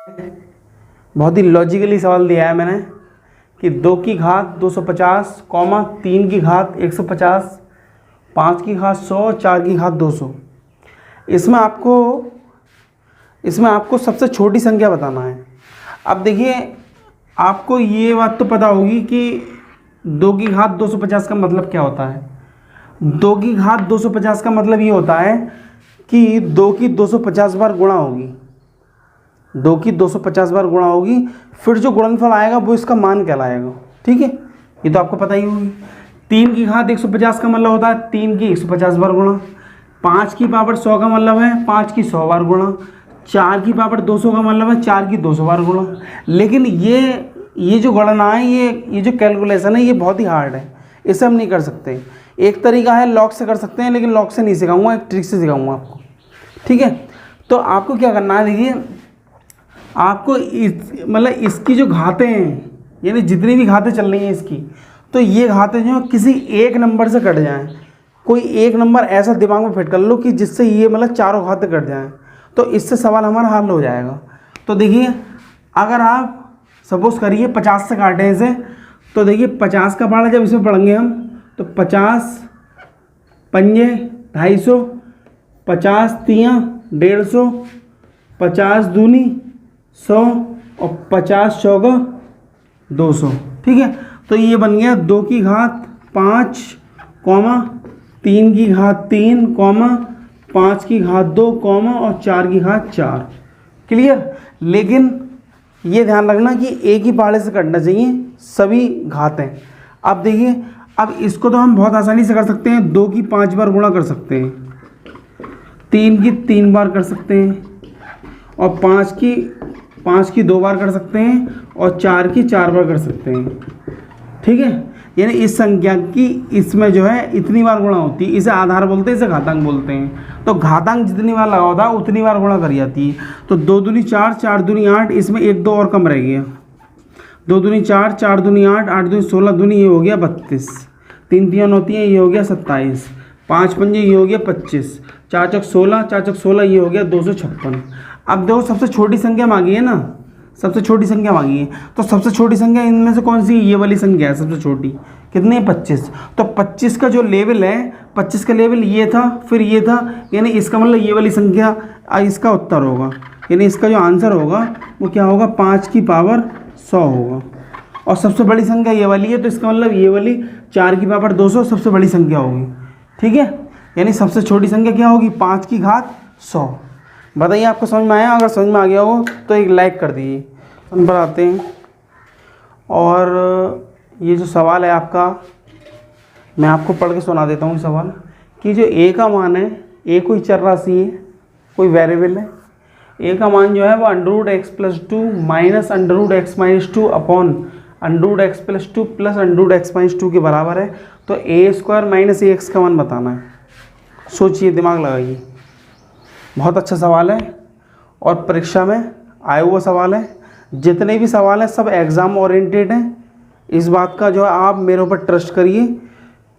बहुत ही लॉजिकली सवाल दिया है मैंने कि 2 की घात 250, 3 की घात 150, 5 की घात 100, 4 की घात 200। इसमें आपको सबसे छोटी संख्या बताना है। अब देखिए, आपको ये बात तो पता होगी कि 2 की घात 250 का मतलब क्या होता है। 2 की घात 250 का मतलब ये होता है कि 2 की 250 बार गुणा होगी, 2 की 250 बार गुणा होगी, फिर जो गुणनफल आएगा वो इसका मान कहलाएगा। ठीक है, ये तो आपको पता ही होगी। 3 की घात 150 का मतलब होता है 3 की 150 बार गुणा। 5 की पावर 100 का मतलब है 5 की 100 बार गुणा। 4 की पावर 200 का मतलब है 4 की 200 बार गुणा। लेकिन ये जो गणना है, ये जो कैलकुलेशन है, ये बहुत ही हार्ड है, इसे हम नहीं कर सकते। एक तरीका है लॉग से कर सकते हैं, लेकिन लॉग से नहीं सिखाऊंगा, एक ट्रिक से सिखाऊंगा आपको। ठीक है, तो आपको क्या करना है, देखिए आपको मतलब इसकी जो घातें हैं, यानी जितनी भी घातें चल रही हैं इसकी, तो ये घातें जो किसी एक नंबर से कट जाएं। कोई एक नंबर ऐसा दिमाग में फिट कर लो कि जिससे ये मतलब चारों घातें कट जाएं, तो इससे सवाल हमारा हल हो जाएगा। तो देखिए, अगर आप सपोज करिए 50 से काटें इसे, तो देखिए 50 का पहाड़ा जब इसमें पढ़ेंगे हम, तो 50 पंजे 250, 50 तियाँ 150, 50 दूनी 100 और 50 चौका 200। ठीक है, तो ये बन गया 2 की घात 5, 3 की घात 3, 5 की घात 2, और 4 की घात 4। क्लियर। लेकिन ये ध्यान रखना कि एक ही पहाड़े से कटना चाहिए सभी घातें। अब देखिए, अब इसको तो हम बहुत आसानी से कर सकते हैं, 2 की 5 बार गुणा कर सकते हैं, 3 की 3 बार कर सकते हैं, और 5 की 2 बार कर सकते हैं, और 4 की 4 बार कर सकते हैं। ठीक है, यानी इस संख्या की इसमें जो है इतनी बार गुणा होती है। इसे आधार बोलते हैं, इसे घातांक बोलते हैं। तो घातांक जितनी बार लगा होता है उतनी बार गुणा करी जाती है। तो 2 दूनी 4, 4 दूनी 8, इसमें 1 2 और कम रह गया। 2 दूनी 4, 4 दूनी 8, 8 दूनी 16 दूनी, ये हो गया 32, 3 तियाँ 9 तियाँ, ये हो गया 27, 5 पंजे, ये हो गया 25, 4 चौक 16, 4 चौक 16, ये हो गया 256। अब देखो, सबसे छोटी संख्या मांगी है ना, सबसे छोटी संख्या मांगी है, तो सबसे छोटी संख्या इनमें से कौन सी? ये वाली संख्या है सबसे छोटी। कितनी है? 25। तो 25 का जो लेवल है, 25 का लेवल ये था, फिर ये था, यानी इसका मतलब ये वाली संख्या इसका उत्तर होगा, यानी इसका जो आंसर होगा वो क्या होगा? 5 की पावर 100 होगा। और सबसे बड़ी संख्या ये वाली है, तो इसका मतलब ये वाली 4 की पावर 200 सबसे बड़ी संख्या होगी। ठीक है, यानी सबसे छोटी संख्या क्या होगी? 5 की घात 100। बताइए आपको समझ में आया? अगर समझ में आ गया हो तो एक लाइक कर दीजिए। हम बढ़ाते हैं, और ये जो सवाल है आपका, मैं आपको पढ़ के सुना देता हूँ सवाल, कि जो ए का मान है, ए कोई चर राशि है, कोई वेरिएबल है। ए का मान जो है वो √x+2 minus √x-2 upon √x+2 plus √x-2 के बराबर है। तो a² माइनस ax का मान बताना है। सोचिए, दिमाग लगाइए। बहुत अच्छा सवाल है और परीक्षा में आया हुआ सवाल है। जितने भी सवाल हैं सब एग्ज़ाम ओरिएंटेड हैं। इस बात का जो है आप मेरे ऊपर ट्रस्ट करिए,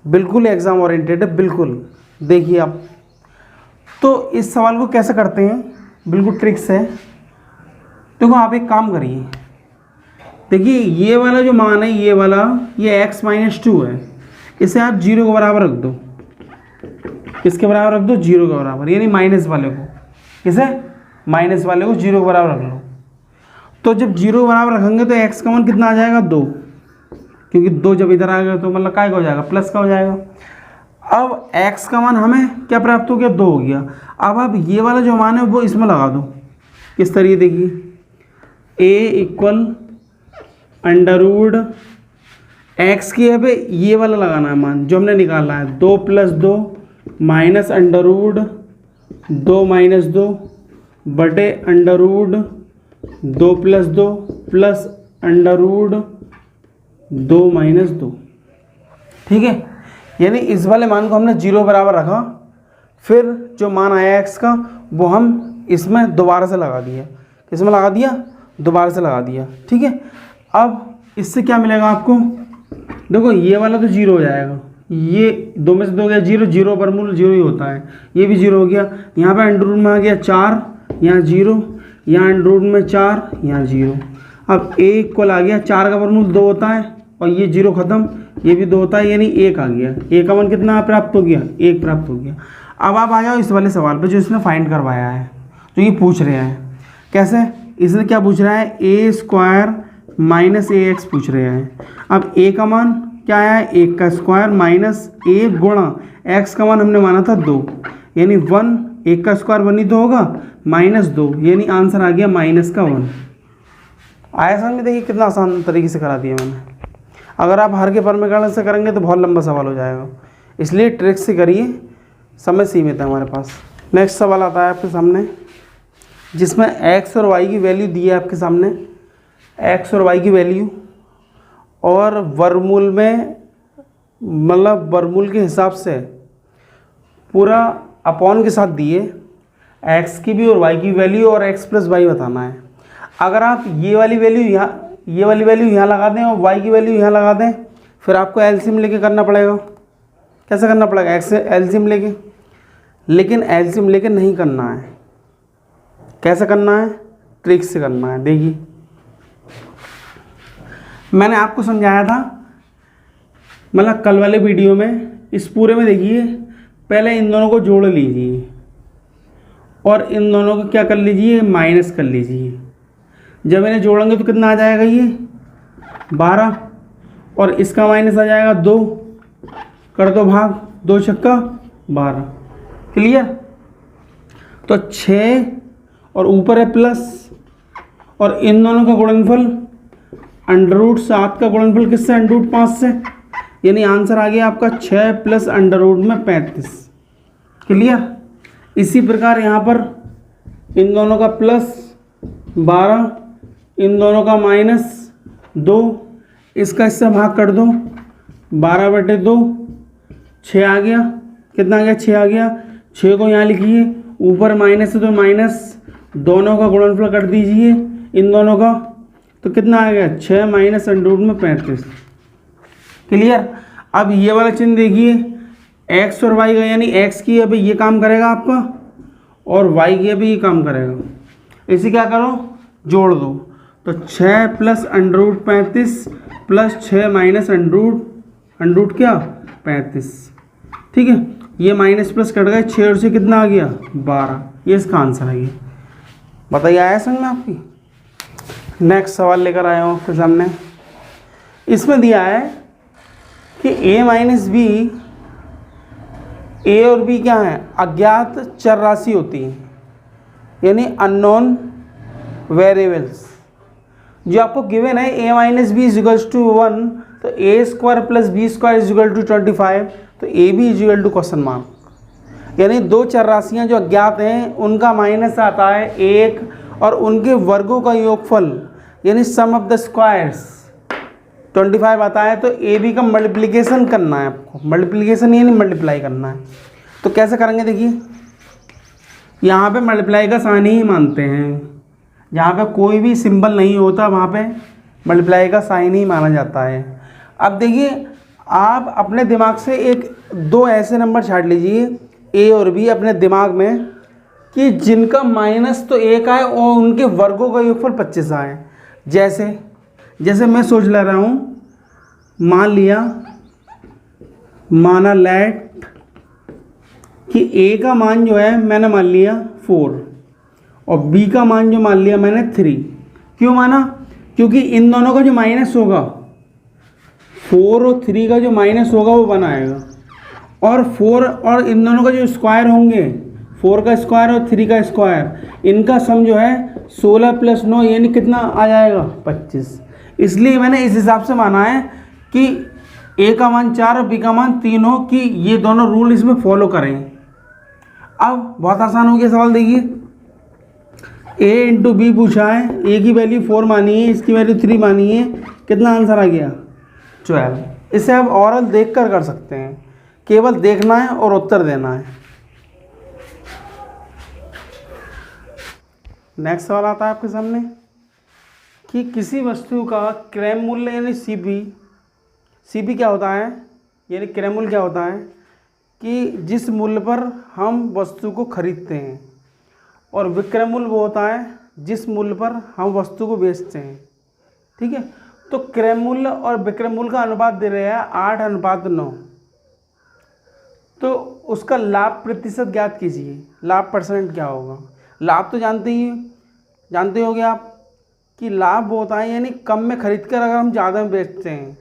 बिल्कुल एग्ज़ाम ओरिएंटेड है, बिल्कुल। देखिए आप, तो इस सवाल को कैसे करते हैं, बिल्कुल ट्रिक से। देखो, आप एक काम करिए, देखिए ये वाला जो मान है, ये वाला, ये x-2 है, इसे आप 0 के बराबर रख दो। किसके बराबर रख दो? 0 के बराबर, यानी माइनस वाले को। किसे? माइनस वाले को 0 के बराबर रख लो। तो जब 0 के बराबर रखेंगे तो x का मान कितना आ जाएगा? 2, क्योंकि 2 जब इधर आ गया तो मतलब काय का हो जाएगा? प्लस का हो जाएगा। अब x का मान हमें क्या प्राप्त हो गया? 2 हो गया। अब आप ये वाला जो मान है वो इसमें लगा दो। किस तरीके? देखिए, a = x की है पे ये वाला लगाना है मान जो हमने निकाला है, 2 + 2 माइनस √2 - 2 बटे √2 + 2 प्लस √2 - 2। ठीक है, यानी इस वाले मान को हमने 0 बराबर रखा, फिर जो मान आया x का वो हम इसमें दोबारा से लगा दिया। किसमें लगा दिया? दोबारा से लगा दिया। ठीक है, अब इससे क्या मिलेगा आपको? देखो, ये वाला तो 0 हो जाएगा, ये 2 में से 2 गया 0, 0 पर मूल 0 ही होता है, ये भी 0 हो गया। यहाँ पे अंडर रूट में आ गया 4, यहाँ 0, यहाँ अंडर रूट में 4, यहाँ 0। अब a इक्वल आ गया, 4 का वर्गमूल 2 होता है और ये 0 खत्म, ये भी 2 होता है, यानी 1 आ गया। a का मान कितना प्राप्त हो गया, 1 प्राप्त हो गया। अब आप आ जाओ इस वाले सवाल पे जो इसने फाइंड करवाया है, जो ये पूछ रहे हैं। कैसे, इसने क्या पूछ रहा है, a square minus A x पूछ रहे हैं। अब a का मान क्या आया है, 1 का स्क्वायर माइनस a गुणा x का मान हमने माना था 2, यानी 1, 1 का स्क्वायर 1 ही तो होगा, माइनस 2, यानी आंसर आ गया माइनस का 1। आया समझ में? देखिए कितना आसान तरीके से करा दिया मैंने। अगर आप हर के परमीकरण से करेंगे तो बहुत लंबा सवाल हो जाएगा, इसलिए ट्रिक से करिए, समय सीमित है हमारे पास। नेक्स्ट सवाल आता है आपके सामने, जिसमें x और y की वैल्यू दी है आपके सामने, x और y की वैल्यू, और वर्गमूल में मतलब वर्गमूल के हिसाब से पूरा अपॉन के साथ दिए x की भी और y की वैल्यू और x प्लस वाई बताना है। अगर आप ये वाली वैल्यू यहाँ लगा दें और y की वैल्यू यहाँ लगा दें, फिर आपको एलसीएम लेके करना पड़ेगा। कैसे करना पड़ेगा, x से एलसीएम लेके, लेकिन एलसीएम लेके नहीं करना है। कैसे करना है, ट्रिक से करना है। देखिए मैंने आपको समझाया था मतलब कल वाले वीडियो में, इस पूरे में देखिए पहले इन दोनों को जोड़ लीजिए और इन दोनों को क्या कर लीजिए, माइनस कर लीजिए। जब इन्हें जोड़ेंगे तो कितना आ जाएगा, ये 12, और इसका माइनस आ जाएगा 2, कर दो भाग, 2 छक्का 12। क्लियर? तो 6 और ऊपर है प्लस, और इन दोनों का गुणनफल अंडर रूट 7 का गुणनफल किससे, अंडर रूट 5 से, यानी आंसर आ गया आपका 6 प्लस अंडर रूट में 35। क्लियर? इसी प्रकार यहाँ पर इन दोनों का प्लस 12, इन दोनों का माइनस 2, इसका इससे भाग कर दो, 12/2, 6 आ गया। कितना आ गया, 6 आ गया। 6 को यहाँ लिखिए, ऊपर माइनस है तो माइनस, दोनों का गुणनफल कर दीजिए इन दोनों का, तो कितना आ गया, 6 माइनस अंडर रूट में 35। क्लियर? अब ये वाला चिन्ह देखिए, x और y का, यानी x की अभी ये काम करेगा आपका और y की अभी ये काम करेगा। इसे क्या करो, जोड़ दो, तो 6 plus under root 35 plus 6 minus under root क्या, 35। ठीक है, ये माइनस प्लस कट गए, 6 और से कितना आ गया, 12। ये इसका आंसर है। ये बताइए आया समझ में आपकी? नेक्स्ट सवाल लेकर आया हूँ आपके सामने। इसमें दिया है कि a माइनस बी, a और b क्या है, अज्ञात चर राशि होती है, यानी अननोन वेरिएबल्स। जो आपको गिवन है a minus B is equals to 1, तो a square plus B square is equal to 25, तो A B is equal to question mark. यानी दो चर राशियाँ जो अज्ञात हैं उनका माइनस आता है 1 और उनके वर्गों का योगफल यानी सम ऑफ द स्क्वायर्स 25 आता है। तो ए बी का मल्टीप्लिकेशन करना है आपको, मल्टीप्लिकेशन यानी मल्टीप्लाई करना है। तो कैसे करेंगे देखिए, यहाँ पे मल्टीप्लाई का साइन ही मानते हैं, जहाँ पे कोई भी सिंबल नहीं होता वहाँ पे मल्टीप्लाई का साइन ही माना जाता है। अब देखिए आप अपने दिमाग से दो ऐसे नंबर छाट लीजिए ए और बी अपने दिमाग में कि जिनका माइनस तो 1 आए और उनके वर्गों का योगफल 25 आए। जैसे मैं सोच ले रहा हूँ, माना लेट कि ए का मान जो है मैंने मान लिया 4 और बी का मान जो मान लिया मैंने 3। क्यों माना? क्योंकि इन दोनों का जो माइनस होगा 4 और 3 का जो माइनस होगा वो 1 आएगा, और 4 और इन दोनों का जो स्क्वायर होंगे 4 का स्क्वायर और 3 का स्क्वायर, इनका सम जो है 16 प्लस 9 यानी कितना आ जाएगा 25। इसलिए मैंने इस हिसाब से माना है कि ए का मान 4 और बी का मान 3 हो, कि ये दोनों रूल इसमें फॉलो करें। अब बहुत आसान हो गया सवाल। देखिए ए इंटू बी पूछा है, ए की वैल्यू 4 मानी है, इसकी वैल्यू 3 मानी है, कितना आंसर आ गया 12। इसे आप ऑरल देख कर सकते हैं, केवल देखना है और उत्तर देना है। नेक्स्ट सवाल आता है आपके सामने कि किसी वस्तु का क्रय मूल्य यानी सीपी क्या होता है, यानी क्रय मूल्य क्या होता है कि जिस मूल्य पर हम वस्तु को खरीदते हैं, और विक्रय मूल्य वो होता है जिस मूल्य पर हम वस्तु को बेचते हैं, ठीक है। तो क्रय मूल्य और विक्रय मूल्य का अनुपात दे रहे हैं 8:9, तो उसका लाभ प्रतिशत ज्ञात कीजिए। लाभ परसेंट क्या होगा? लाभ तो जानते होगे आप कि लाभ वो होता है यानी कम में खरीद कर अगर हम ज़्यादा में बेचते हैं,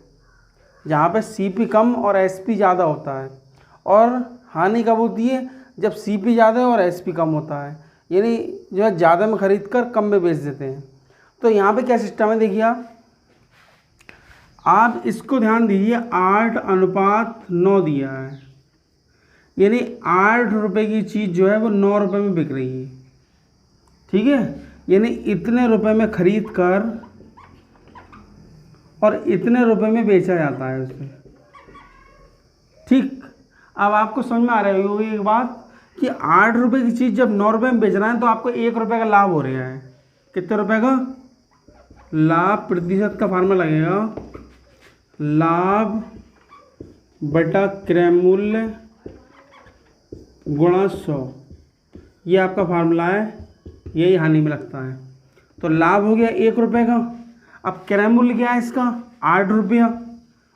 जहाँ पे सीपी कम और एसपी ज़्यादा होता है। और हानि कब होती है? जब सीपी ज़्यादा है और एसपी कम होता है, यानी जो है ज़्यादा में खरीद कर कम में बेच देते हैं। तो यहाँ पे क्या सिस्टम है देखिए, आप इसको ध्यान दीजिए, 8:9 दिया है, यानी 8 रुपये की चीज़ जो है वो 9 रुपये में बिक रही है, ठीक है। यानी इतने रुपए में खरीद कर और इतने रुपए में बेचा जाता है उसमें, ठीक। अब आपको समझ में आ रही होगी एक बात कि 8 रुपये की चीज़ जब 9 रुपये में बेच रहा है तो आपको 1 रुपये का लाभ हो रहा है। कितने रुपए का लाभ? प्रतिशत का फार्मूला लगेगा लाभ बटा क्रय मूल्य गुणा 100, ये आपका फार्मूला है, यही हानि में लगता है। तो लाभ हो गया 1 रुपये का। अब क्रय मूल्य क्या है इसका? 8 रुपया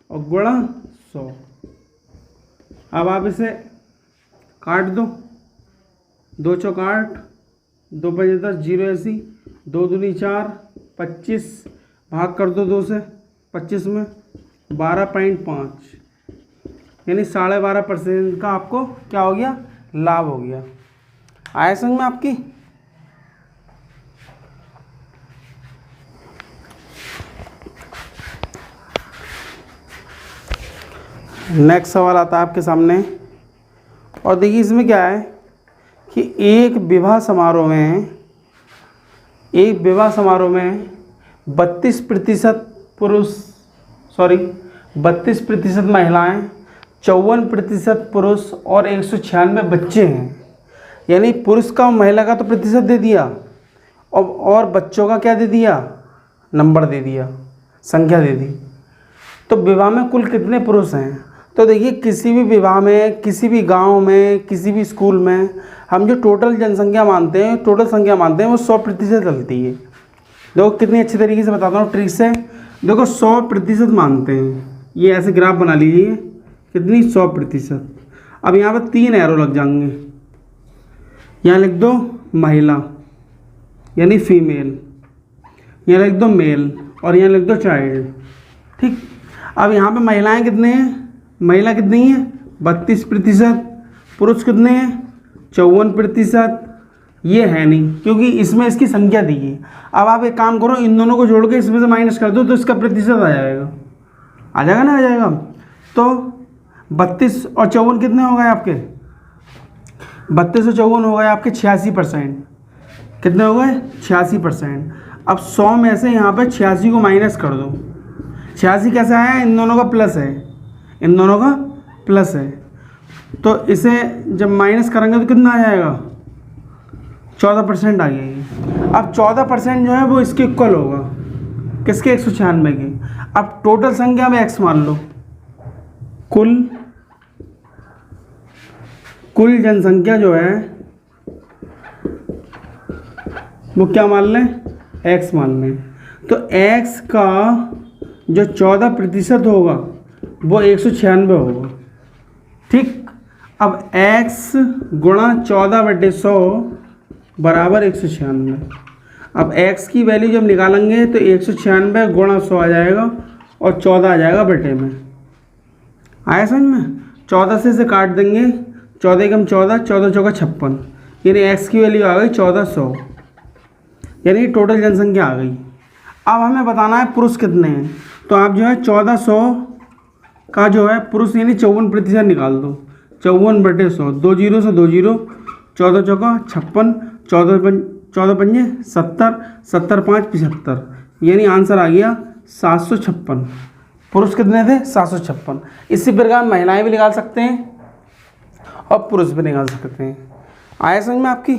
और गुणा 100। अब आप इसे काट दो, 2 चौक 8, 2 5 10, 0 80, 2 दूनी 4, 25, भाग कर दो 2 से 25 में, 12.5, यानी 12.5% का आपको क्या हो गया? लाभ हो गया। आया समझ में आपकी? नेक्स्ट सवाल आता है आपके सामने, और देखिए इसमें क्या है कि एक विवाह समारोह में 32% महिलाएं, 54% पुरुष और 196 बच्चे हैं। यानी पुरुष का महिला का तो प्रतिशत दे दिया और बच्चों का क्या दे दिया? नंबर दे दिया, संख्या दे दी। तो विवाह में कुल कितने पुरुष हैं? तो देखिए किसी भी विवाह में, किसी भी गांव में, किसी भी स्कूल में हम जो टोटल जनसंख्या मानते हैं, टोटल संख्या मानते हैं, वो 100% चलती है। देखो कितनी अच्छी तरीके से बताता हूँ ट्रिक से। देखो 100% मानते हैं, ये ऐसे ग्राफ बना लीजिए, कितनी? 100%। अब यहाँ पर 3 एरो लग जाएंगे, यहाँ लिख दो महिला यानी फीमेल, यहाँ लिख दो मेल और यहाँ लिख दो चाइल्ड, ठीक। अब यहाँ पे महिलाएं कितने हैं? महिला कितनी है? 32%। पुरुष कितने हैं? 54%। ये है नहीं क्योंकि इसमें इसकी संख्या दी है। अब आप एक काम करो, इन दोनों को जोड़ के इसमें से माइनस कर दो तो इसका प्रतिशत आ जाएगा ना? आ जाएगा। तो 32 और 54 कितने हो गए आपके? 32 और 54 हो गए आपके 86%। कितने हो गए? 86%। अब 100 में से यहाँ पे 86 को माइनस कर दो। 86 कैसे आया? इन दोनों का प्लस है, तो इसे जब माइनस करेंगे तो कितना आ जाएगा? 14% आ गया। अब 14% जो है वो इसके इक्वल होगा, किसके? 196 के। अब टोटल संख्या में x मान लो, कुल जनसंख्या जो है वो क्या मान लें? x मान लें। तो x का जो 14% होगा वो 196 होगा, ठीक। अब x गुणा 14/100 बराबर 196। अब x की वैल्यू जब निकालेंगे तो 196 गुणा 100 आ जाएगा और 14 आ जाएगा बटे में। आया समझ में? 14 से इसे काट देंगे, 14 कम 14, 14 चौका 56, यानी x की वैल्यू आ गई 1400, यानी टोटल जनसंख्या आ गई। अब हमें बताना है पुरुष कितने हैं, तो आप जो है 1400 का जो है पुरुष यानी 54% निकाल दो। 54/100, 2 जीरो से 2 जीरो, 14 चौका 56, 14 पंजे 70, 70 5 75, यानी आंसर आ गया 756। पुरुष कितने थे? 756। इसी प्रकार महिलाएं भी निकाल सकते हैं और पुरुष भी निकाल सकते हैं। आया समझ में आपकी?